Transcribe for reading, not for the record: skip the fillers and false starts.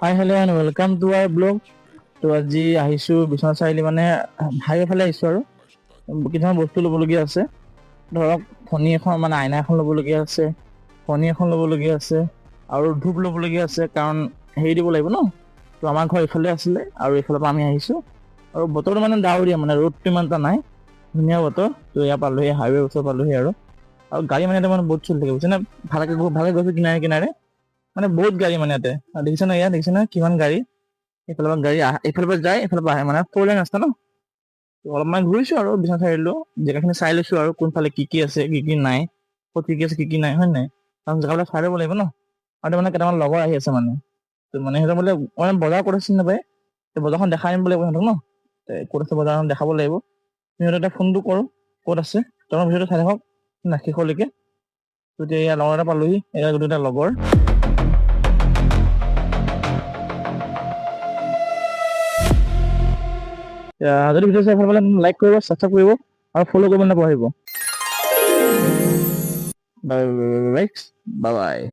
High hello' and welcome to our blog. তো আজি আহিছোঁ বিশ্বনাথ চাৰিআলি, মানে হাইৱে ফালে আহিছোঁ আৰু কিছুমান বস্তু ল'বলগীয়া আছে। ধৰক ফণী এখন, মানে আইনা এখন ল'বলগীয়া আছে, ফণী এখন ল'বলগীয়া আছে আৰু ধূপ ল'বলগীয়া আছে, কাৰণ হেৰি দিব লাগিব ন। তো আমাৰ ঘৰ এইফালে আছিলে আৰু এইফালৰ পৰা আমি আহিছোঁ। আৰু বতৰটো মানে ডাৱৰীয়া, মানে ৰ'দটো ইমান এটা নাই, ধুনীয়া বতৰ। তো এয়া পালোহি, হাইৱে ওচৰ পালোহি আৰু গাড়ী মানে এটা মানে বহুত চলি থাকে, বুজিছে নে। ভালকে গৈছোঁ কিনাৰে কিনাৰে, মানে বহুত গাড়ী মানে ইয়াতে দেখিছে না, দেখিছে না কিমান গাড়ী। এইফালৰ পৰা গাড়ী এইফালৰ পৰা যায়, এইফালৰ পৰা আহে, মানে 4 লেন ৰাস্তা ন। অলপমান ঘূৰিছোঁ আৰু বিশ্বনাথ চাৰিআলিটো, জেগাখিনি চাই লৈছোঁ আৰু কোনফালে কি কি আছে, কি কি নাই, ক'ত কি কি আছে, কি কি নাই, হয় নাই। কাৰণ জেগাবিলাক চাই ল'ব লাগিব ন। আৰু মানে কেইটামান লগৰ আহি আছে মানে, তো মানে সিহঁতৰ বোলে মানে বজাৰ ক'ত আছে চিনি নাপায়। বজাৰখন দেখাই আনিব লাগিব সিহঁতক ন। ক'ত আছে বজাৰখন দেখাব লাগিব। সিহঁতক এটা ফোনটো কৰোঁ, ক'ত আছে তেওঁৰ ভিডিঅ'টো চাই থাকক না শেষলৈকে। তেতিয়া এয়া লগৰ এটা পালোহি, এয়া গোটেইটা লগৰ। যদি ভিডিঅ' চাই ভাল পালে লাইক কৰিব, ছাবস্ক্ৰাইব কৰিব আৰু ফ'ল' কৰিব নাপাহৰিব। Bye bye.